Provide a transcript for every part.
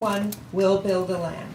One will build a land.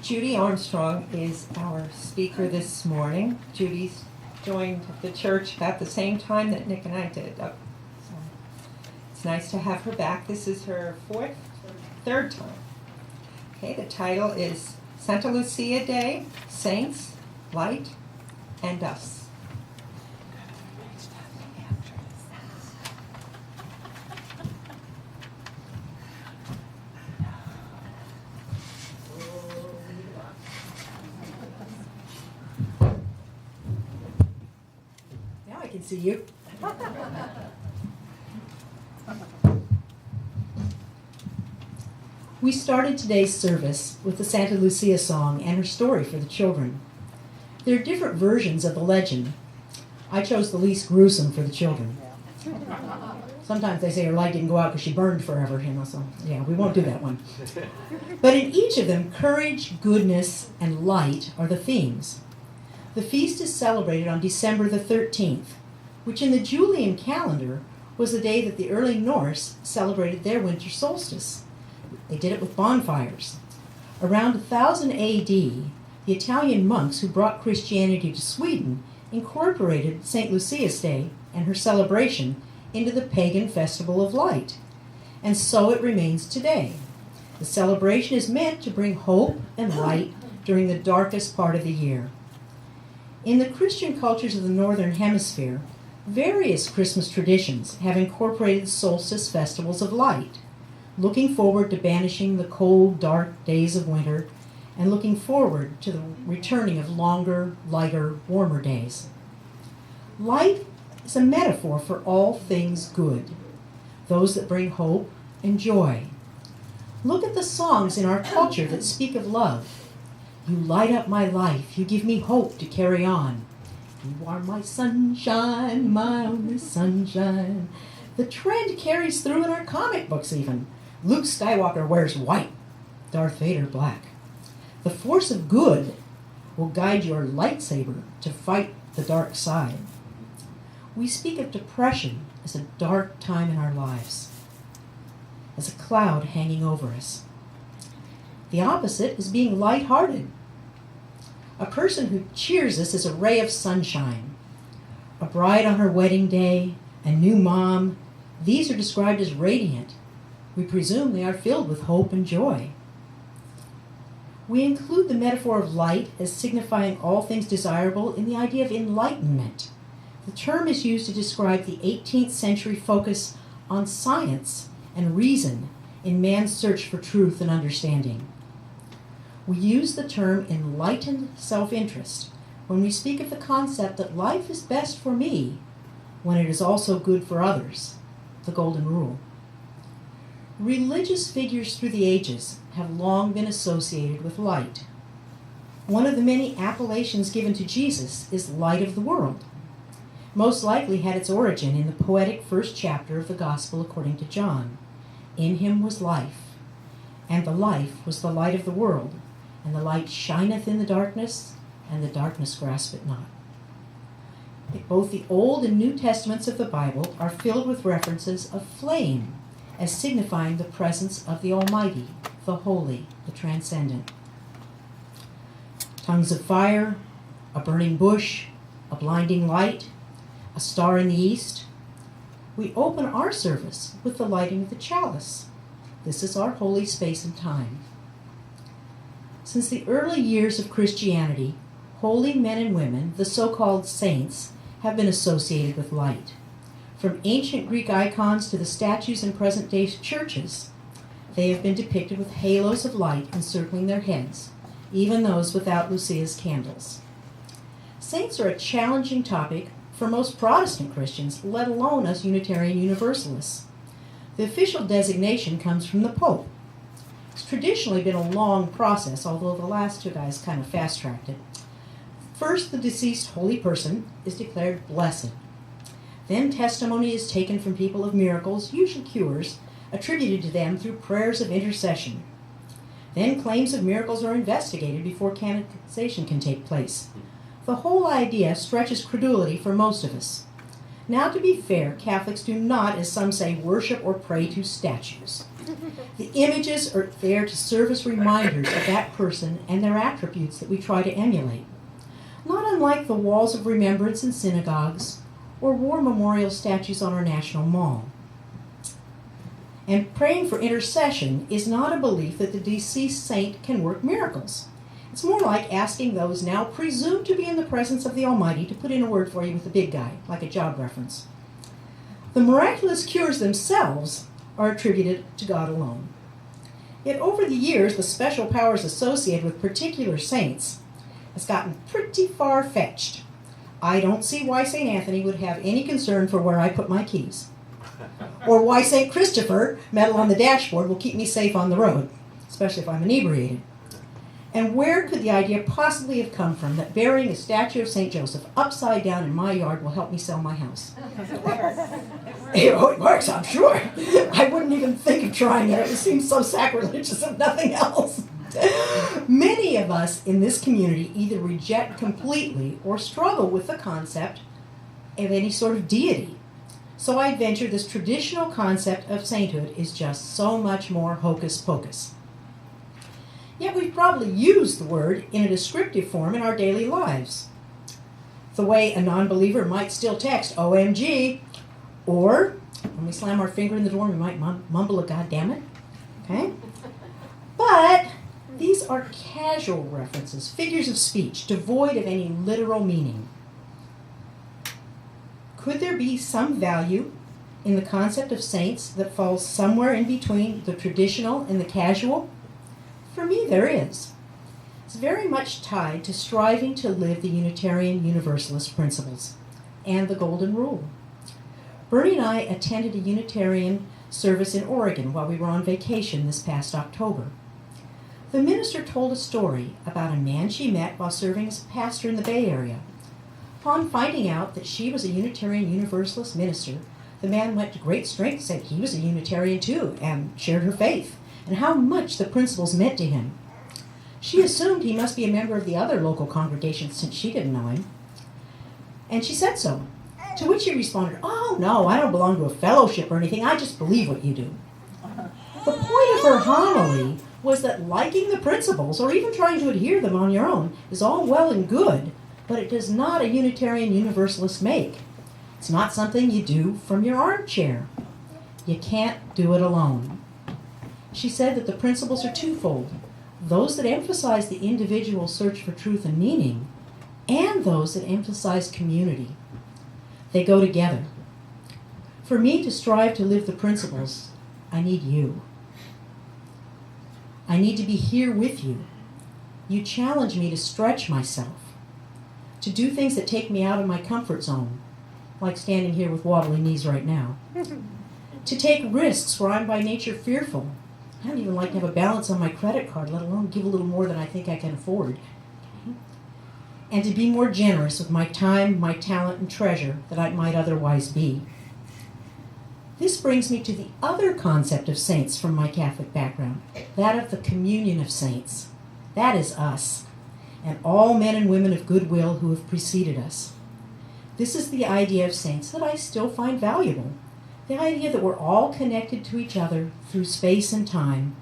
Judy Armstrong is our speaker this morning. Judy's joined the church at the same time that Nick and I did. So it's nice to have her back. This is her third time. Okay, the title is Santa Lucia Day, Saints, Light, and Us. I can see you. We started today's service with the Santa Lucia song and her story for the children. There are different versions of the legend. I chose the least gruesome for the children. Sometimes they say her light didn't go out because she burned forever, so yeah, we won't do that one. But in each of them, courage, goodness, and light are the themes. The feast is celebrated on December the 13th, which in the Julian calendar was the day that the early Norse celebrated their winter solstice. They did it with bonfires. Around 1000 A.D., the Italian monks who brought Christianity to Sweden incorporated St. Lucia's Day and her celebration into the pagan festival of light. And so it remains today. The celebration is meant to bring hope and light during the darkest part of the year. In the Christian cultures of the Northern Hemisphere, various Christmas traditions have incorporated solstice festivals of light, looking forward to banishing the cold, dark days of winter and looking forward to the returning of longer, lighter, warmer days. Light is a metaphor for all things good, those that bring hope and joy. Look at the songs in our culture that speak of love. You light up my life, you give me hope to carry on. You are my sunshine, my only sunshine. The trend carries through in our comic books even. Luke Skywalker wears white, Darth Vader black. The force of good will guide your lightsaber to fight the dark side. We speak of depression as a dark time in our lives, as a cloud hanging over us. The opposite is being lighthearted. A person who cheers us is a ray of sunshine. A bride on her wedding day, a new mom, these are described as radiant. We presume they are filled with hope and joy. We include the metaphor of light as signifying all things desirable in the idea of enlightenment. The term is used to describe the 18th century focus on science and reason in man's search for truth and understanding. We use the term enlightened self-interest when we speak of the concept that life is best for me when it is also good for others, the golden rule. Religious figures through the ages have long been associated with light. One of the many appellations given to Jesus is light of the world. Most likely had its origin in the poetic first chapter of the Gospel according to John. In him was life, and the life was the light of the world, and the light shineth in the darkness, and the darkness graspeth it not. Both the Old and New Testaments of the Bible are filled with references of flame, as signifying the presence of the Almighty, the Holy, the Transcendent. Tongues of fire, a burning bush, a blinding light, a star in the east. We open our service with the lighting of the chalice. This is our holy space and time. Since the early years of Christianity, holy men and women, the so-called saints, have been associated with light. From ancient Greek icons to the statues in present-day churches, they have been depicted with halos of light encircling their heads, even those without Lucia's candles. Saints are a challenging topic for most Protestant Christians, let alone us Unitarian Universalists. The official designation comes from the Pope. It's traditionally been a long process, although the last two guys kind of fast-tracked it. First, the deceased holy person is declared blessed. Then testimony is taken from people of miracles, usually cures, attributed to them through prayers of intercession. Then claims of miracles are investigated before canonization can take place. The whole idea stretches credulity for most of us. Now, to be fair, Catholics do not, as some say, worship or pray to statues. The images are there to serve as reminders of that person and their attributes that we try to emulate. Not unlike the walls of remembrance in synagogues or war memorial statues on our National Mall. And praying for intercession is not a belief that the deceased saint can work miracles. It's more like asking those now presumed to be in the presence of the Almighty to put in a word for you with the big guy, like a job reference. The miraculous cures themselves are attributed to God alone. Yet over the years, the special powers associated with particular saints has gotten pretty far-fetched. I don't see why St. Anthony would have any concern for where I put my keys, or why St. Christopher, medal on the dashboard, will keep me safe on the road, especially if I'm inebriated. And where could the idea possibly have come from that burying a statue of St. Joseph upside down in my yard will help me sell my house? It works, I'm sure. I wouldn't even think of trying it. It seems so sacrilegious if nothing else. Many of us in this community either reject completely or struggle with the concept of any sort of deity. So I'd venture this traditional concept of sainthood is just so much more hocus pocus. Yet we've probably used the word in a descriptive form in our daily lives. The way a non-believer might still text, OMG, or when we slam our finger in the door, we might mumble a goddammit, okay? But these are casual references, figures of speech, devoid of any literal meaning. Could there be some value in the concept of saints that falls somewhere in between the traditional and the casual? For me, there is. It's very much tied to striving to live the Unitarian Universalist principles and the Golden Rule. Bernie and I attended a Unitarian service in Oregon while we were on vacation this past October. The minister told a story about a man she met while serving as a pastor in the Bay Area. Upon finding out that she was a Unitarian Universalist minister, the man went to great strength to say he was a Unitarian too and shared her faith and how much the principles meant to him. She assumed he must be a member of the other local congregation since she didn't know him. And she said so. To which he responded, "Oh, no, I don't belong to a fellowship or anything. I just believe what you do." The point of her homily was that liking the principles, or even trying to adhere them on your own, is all well and good, but it does not a Unitarian Universalist make. It's not something you do from your armchair. You can't do it alone. She said that the principles are twofold: those that emphasize the individual search for truth and meaning, and those that emphasize community. They go together. For me to strive to live the principles, I need you. I need to be here with you. You challenge me to stretch myself, to do things that take me out of my comfort zone, like standing here with wobbly knees right now, to take risks where I'm by nature fearful. I don't even like to have a balance on my credit card, let alone give a little more than I think I can afford. And to be more generous with my time, my talent, and treasure that I might otherwise be. This brings me to the other concept of saints from my Catholic background, that of the communion of saints. That is us, and all men and women of goodwill who have preceded us. This is the idea of saints that I still find valuable. The idea that we're all connected to each other through space and time.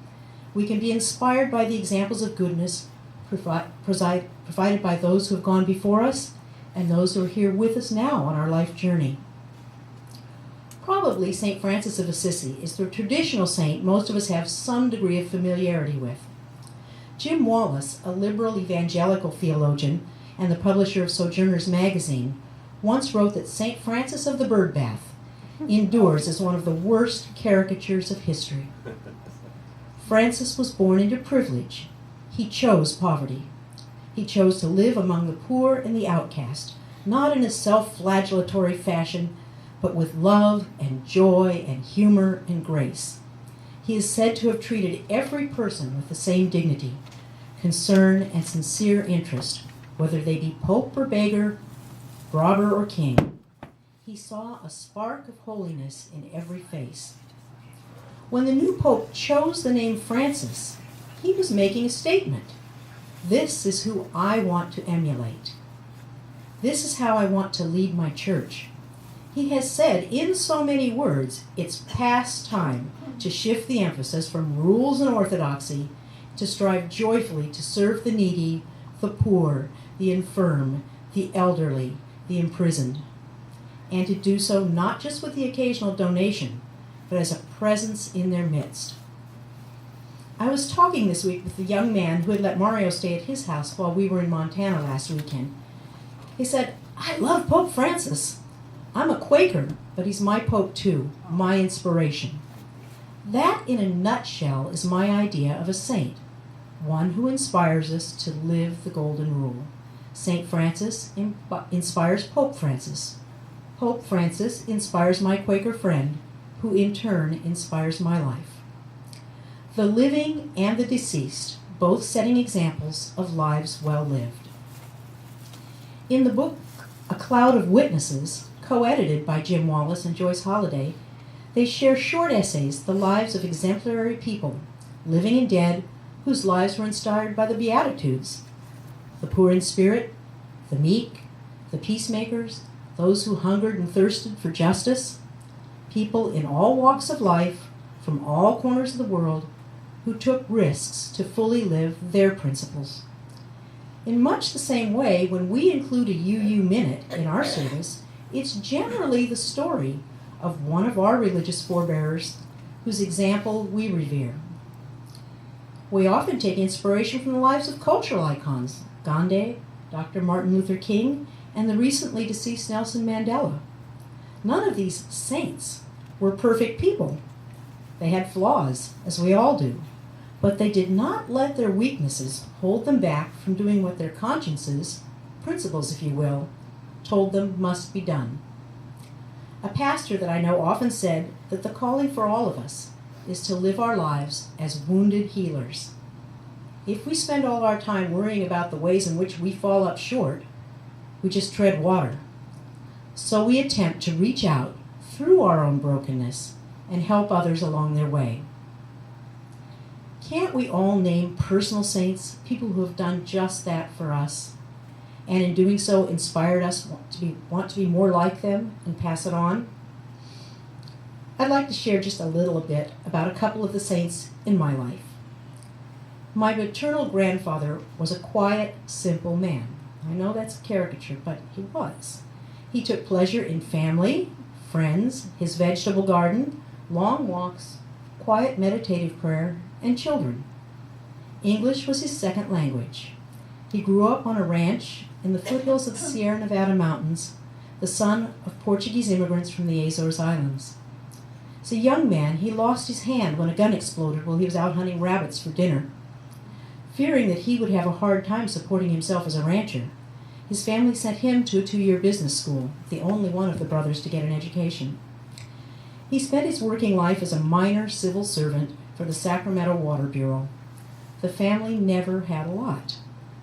We can be inspired by the examples of goodness provided by those who have gone before us and those who are here with us now on our life journey. Probably St. Francis of Assisi is the traditional saint most of us have some degree of familiarity with. Jim Wallace, a liberal evangelical theologian and the publisher of Sojourners magazine, once wrote that St. Francis of the Birdbath endures as one of the worst caricatures of history. Francis was born into privilege. He chose poverty. He chose to live among the poor and the outcast, not in a self-flagellatory fashion, but with love and joy and humor and grace. He is said to have treated every person with the same dignity, concern, and sincere interest, whether they be pope or beggar, robber or king. He saw a spark of holiness in every face. When the new pope chose the name Francis, he was making a statement. This is who I want to emulate. This is how I want to lead my church. He has said in so many words, it's past time to shift the emphasis from rules and orthodoxy to strive joyfully to serve the needy, the poor, the infirm, the elderly, the imprisoned, and to do so not just with the occasional donation, but as a presence in their midst. I was talking this week with the young man who had let Mario stay at his house while we were in Montana last weekend. He said, "I love Pope Francis. I'm a Quaker, but he's my Pope too, my inspiration." That, in a nutshell, is my idea of a saint, one who inspires us to live the Golden Rule. St. Francis inspires Pope Francis. Pope Francis inspires my Quaker friend, who in turn inspires my life. The living and the deceased, both setting examples of lives well lived. In the book A Cloud of Witnesses, co-edited by Jim Wallace and Joyce Holliday, they share short essays, the lives of exemplary people, living and dead, whose lives were inspired by the Beatitudes. The poor in spirit, the meek, the peacemakers, those who hungered and thirsted for justice, people in all walks of life, from all corners of the world, who took risks to fully live their principles. In much the same way, when we include a UU Minute in our service, it's generally the story of one of our religious forebears whose example we revere. We often take inspiration from the lives of cultural icons, Gandhi, Dr. Martin Luther King, and the recently deceased Nelson Mandela. None of these saints were perfect people. They had flaws, as we all do, but they did not let their weaknesses hold them back from doing what their consciences, principles if you will, told them must be done. A pastor that I know often said that the calling for all of us is to live our lives as wounded healers. If we spend all our time worrying about the ways in which we fall up short, we just tread water. So we attempt to reach out through our own brokenness and help others along their way. Can't we all name personal saints, people who have done just that for us, and in doing so inspired us want to be more like them and pass it on? I'd like to share just a little bit about a couple of the saints in my life. My maternal grandfather was a quiet, simple man. I know that's a caricature, but he was. He took pleasure in family, friends, his vegetable garden, long walks, quiet meditative prayer, and children. English was his second language. He grew up on a ranch in the foothills of the Sierra Nevada mountains, the son of Portuguese immigrants from the Azores Islands. As a young man, he lost his hand when a gun exploded while he was out hunting rabbits for dinner. Fearing that he would have a hard time supporting himself as a rancher, his family sent him to a 2-year business school, the only one of the brothers to get an education. He spent his working life as a minor civil servant for the Sacramento Water Bureau. The family never had a lot,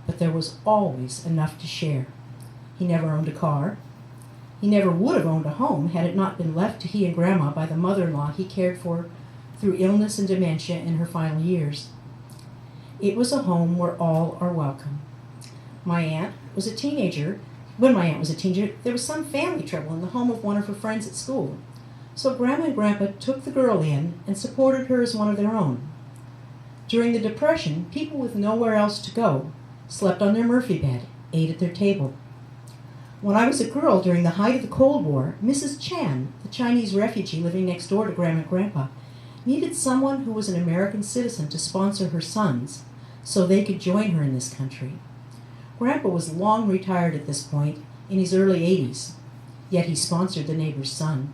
but there was always enough to share. He never owned a car. He never would have owned a home had it not been left to he and Grandma by the mother-in-law he cared for through illness and dementia in her final years. It was a home where all are welcome. When my aunt was a teenager, there was some family trouble in the home of one of her friends at school. So Grandma and Grandpa took the girl in and supported her as one of their own. During the Depression, people with nowhere else to go slept on their Murphy bed, ate at their table. When I was a girl during the height of the Cold War, Mrs. Chan, the Chinese refugee living next door to Grandma and Grandpa, needed someone who was an American citizen to sponsor her sons so they could join her in this country. Grandpa was long retired at this point, in his early 80s, yet he sponsored the neighbor's son.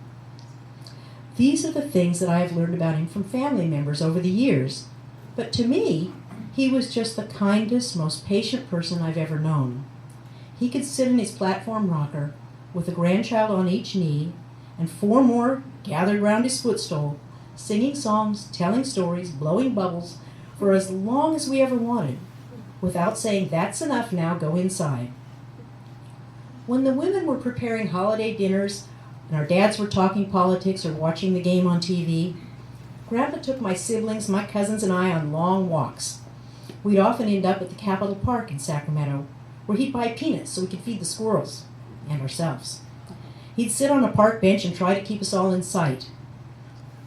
These are the things that I have learned about him from family members over the years, but to me, he was just the kindest, most patient person I've ever known. He could sit in his platform rocker with a grandchild on each knee and 4 more gathered round his footstool, singing songs, telling stories, blowing bubbles for as long as we ever wanted, without saying, "That's enough now, go inside." When the women were preparing holiday dinners and our dads were talking politics or watching the game on TV, Grandpa took my siblings, my cousins, and I on long walks. We'd often end up at the Capitol Park in Sacramento, where he'd buy peanuts so we could feed the squirrels and ourselves. He'd sit on a park bench and try to keep us all in sight.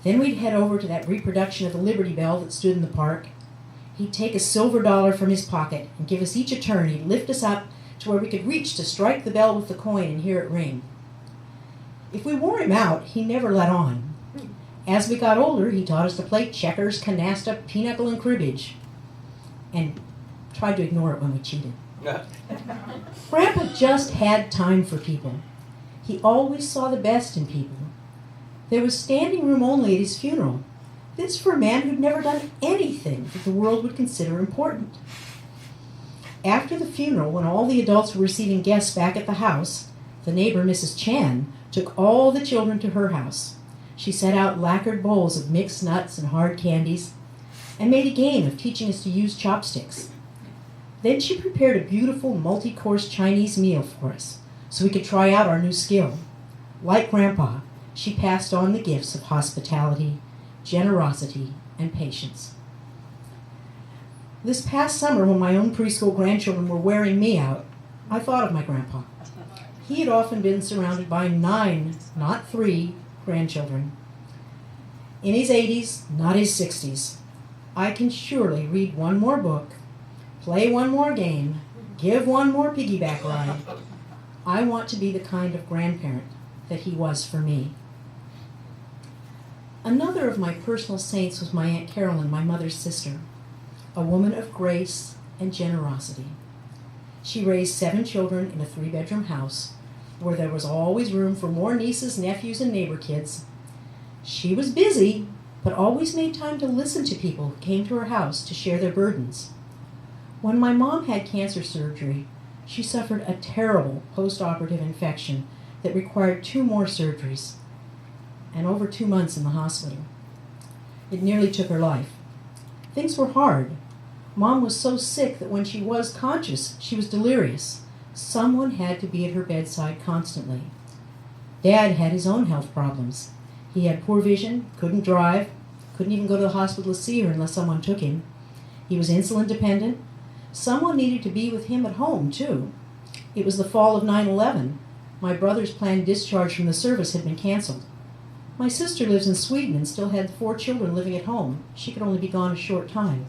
Then we'd head over to that reproduction of the Liberty Bell that stood in the park. He'd take a silver dollar from his pocket and give us each a turn. He'd lift us up to where we could reach to strike the bell with the coin and hear it ring. If we wore him out, he never let on. As we got older, he taught us to play checkers, canasta, pinochle, and cribbage, and tried to ignore it when we cheated. Grandpa just had time for people. He always saw the best in people. There was standing room only at his funeral. This for a man who'd never done anything that the world would consider important. After the funeral, when all the adults were receiving guests back at the house, the neighbor, Mrs. Chan, took all the children to her house. She set out lacquered bowls of mixed nuts and hard candies and made a game of teaching us to use chopsticks. Then she prepared a beautiful multi-course Chinese meal for us so we could try out our new skill. Like Grandpa, she passed on the gifts of hospitality, generosity, and patience. This past summer, when my own preschool grandchildren were wearing me out, I thought of my grandpa. He had often been surrounded by 9, not 3, grandchildren. In his 80s, not his 60s. I can surely read one more book, play one more game, give one more piggyback ride. I want to be the kind of grandparent that he was for me. Another of my personal saints was my Aunt Carolyn, my mother's sister, a woman of grace and generosity. She raised 7 children in a 3-bedroom house where there was always room for more nieces, nephews, and neighbor kids. She was busy, but always made time to listen to people who came to her house to share their burdens. When my mom had cancer surgery, she suffered a terrible post-operative infection that required 2 more surgeries and over 2 months in the hospital. It nearly took her life. Things were hard. Mom was so sick that when she was conscious, she was delirious. Someone had to be at her bedside constantly. Dad had his own health problems. He had poor vision, couldn't drive, couldn't even go to the hospital to see her unless someone took him. He was insulin dependent. Someone needed to be with him at home, too. It was the fall of 9/11. My brother's planned discharge from the service had been canceled. My sister lives in Sweden and still had 4 children living at home. She could only be gone a short time.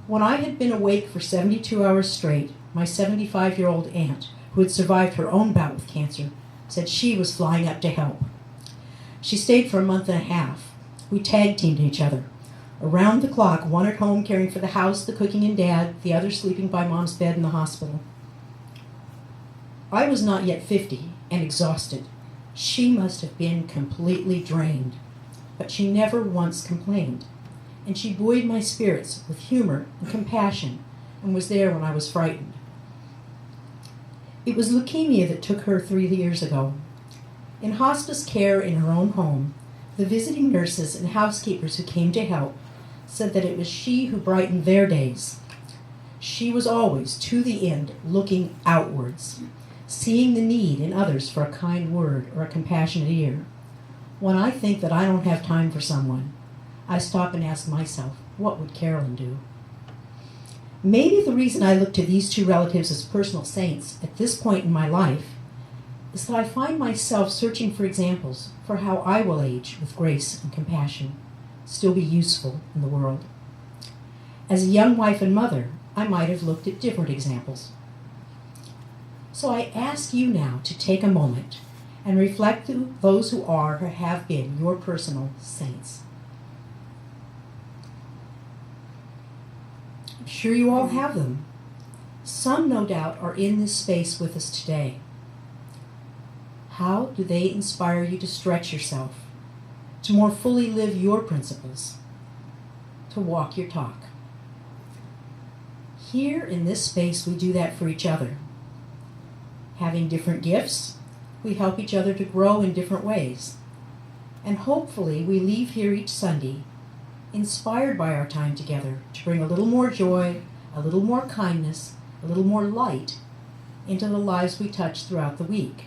When I had been awake for 72 hours straight, my 75-year-old aunt, who had survived her own bout with cancer, said she was flying up to help. She stayed for a month and a half. We tag-teamed each other. Around the clock, one at home caring for the house, the cooking, and Dad, the other sleeping by Mom's bed in the hospital. I was not yet 50 and exhausted. She must have been completely drained, but she never once complained, and she buoyed my spirits with humor and compassion and was there when I was frightened. It was leukemia that took her 3 years ago. In hospice care in her own home, the visiting nurses and housekeepers who came to help said that it was she who brightened their days. She was always, to the end, looking outwards, seeing the need in others for a kind word or a compassionate ear. When I think that I don't have time for someone, I stop and ask myself, what would Carolyn do? Maybe the reason I look to these 2 relatives as personal saints at this point in my life is that I find myself searching for examples for how I will age with grace and compassion, still be useful in the world. As a young wife and mother, I might have looked at different examples. So I ask you now to take a moment and reflect to those who are or have been your personal saints. I'm sure you all have them. Some, no doubt, are in this space with us today. How do they inspire you to stretch yourself, to more fully live your principles, to walk your talk? Here in this space, we do that for each other. Having different gifts, we help each other to grow in different ways. And hopefully we leave here each Sunday inspired by our time together to bring a little more joy, a little more kindness, a little more light into the lives we touch throughout the week.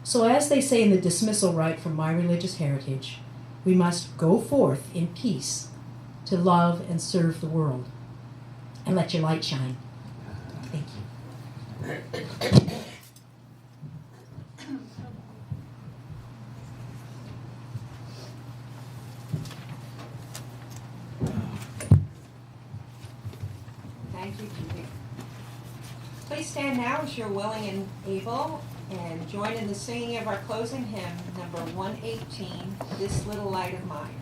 So as they say in the dismissal rite from my religious heritage, we must go forth in peace to love and serve the world. And let your light shine. Thank you. Thank you, Judy. Please stand now as you're willing and able and join in the singing of our closing hymn, number 118, This Little Light of Mine.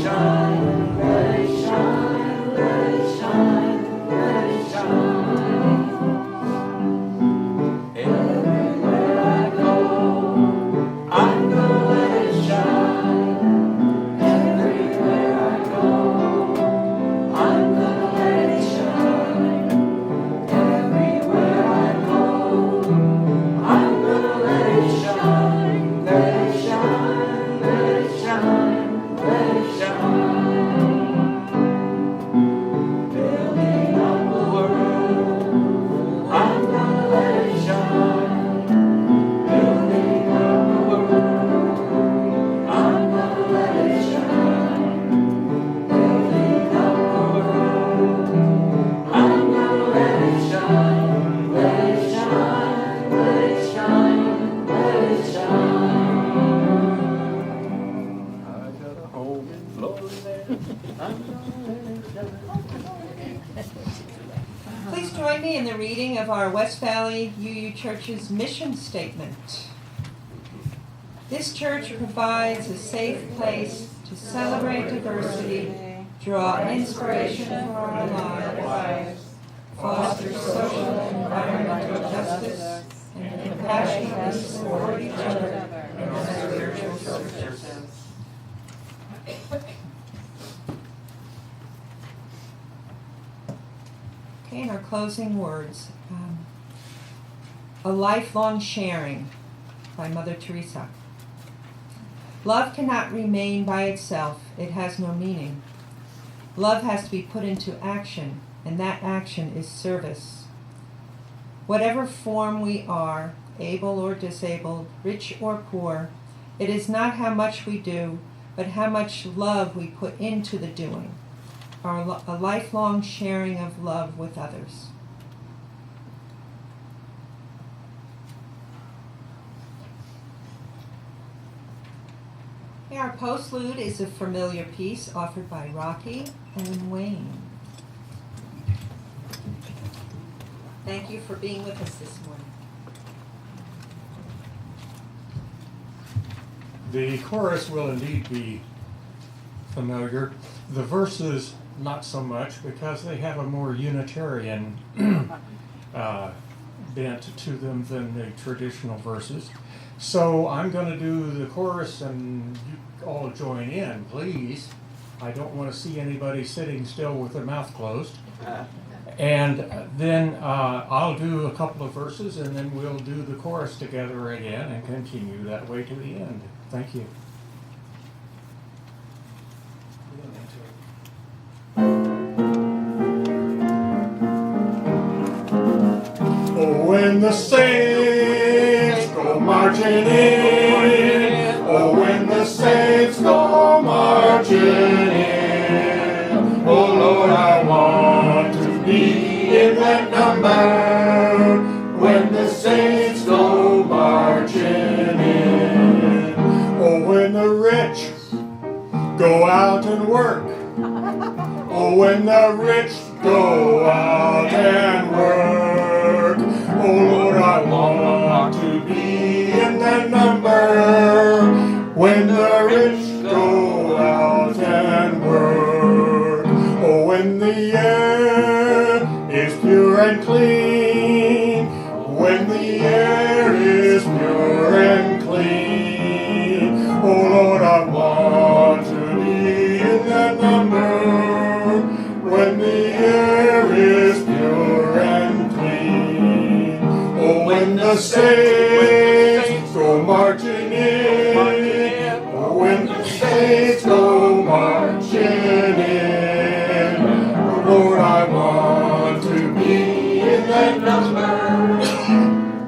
Shine, let it shine, let it shine. of our West Valley UU Church's mission statement. This church provides a safe place to celebrate diversity, draw inspiration for our lives, foster social and environmental justice, and compassionately support each other in our spiritual searches. Okay, and our closing words. A lifelong sharing by Mother Teresa. Love cannot remain by itself. It has no meaning. Love has to be put into action, and that action is service. Whatever form we are, able or disabled, rich or poor, it is not how much we do, but how much love we put into the doing. A lifelong sharing of love with others. Our postlude is a familiar piece offered by Rocky and Wayne. Thank you for being with us this morning. The chorus will indeed be familiar. The verses, not so much, because they have a more Unitarian bent to them than the traditional verses. So I'm going to do the chorus and you all join in, please. I don't want to see anybody sitting still with their mouth closed. And then I'll do a couple of verses and then we'll do the chorus together again and continue that way to the end. Thank you. Oh, when the saints go marching in, oh, when the saints go marching in, oh, Lord, I want to be in that number, when the saints go marching in. Oh, when the rich go out and work, oh, when the rich go out and work, oh Lord, I want to be in that number, when the rich go out and work. Oh, when the air is pure and clean, when the air is pure and clean, oh Lord, I want to be in that number, when the air is pure and clean. Oh, when the saints go marching in, oh, when the saints go marching in, oh, Lord, I want to be in that number,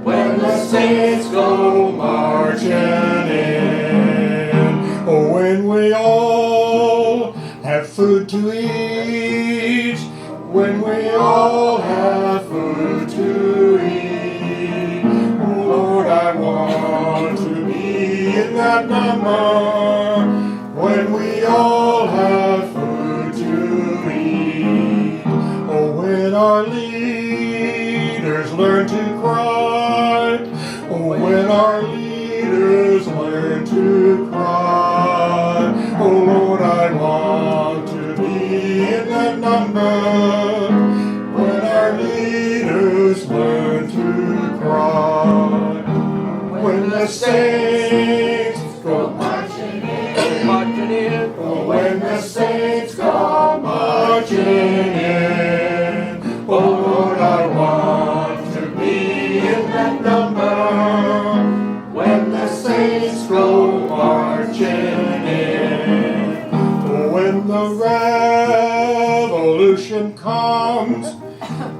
when the saints go marching in. Oh, when we all have food to eat, when we all have food to eat, oh Lord, I want to be in that number, when we all have food to eat. Oh, when our leaders learn to cry, oh, when our leaders learn to cry, oh Lord, I want to be in that number, when our leaders learn to cry. When the saints go marching in, oh, when the saints go marching in, oh Lord, I want to be in that number, when the saints go marching in. Oh, when the revolution comes,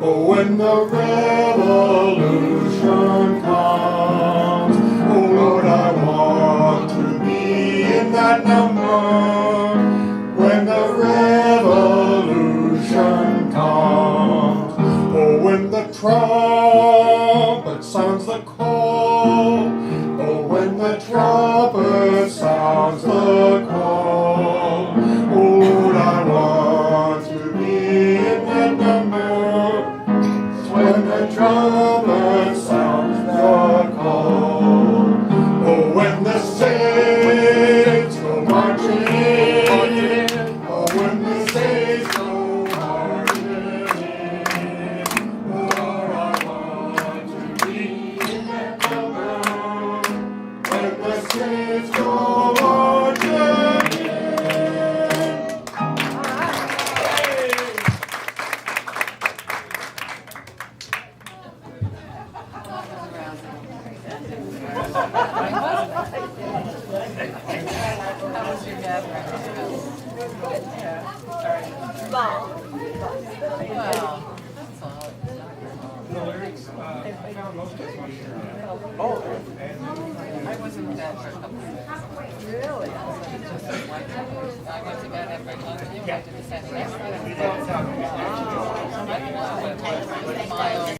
oh, when the revolution comes, oh Lord, I want to be in that number, when the revolution comes. Oh, when the trumpet sounds the call, oh, when the trumpet sounds the call, oh Lord, I want to be in that number, when the trumpet trumpet sounds the call. Oh, when the saints go marching in. Oh, when the saints go marching in. Oh, I want to be in that number. When the saints go marching in. I wasn't bad for a couple of years. Really? I went to bed every night. I did the same thing. I don't know. My own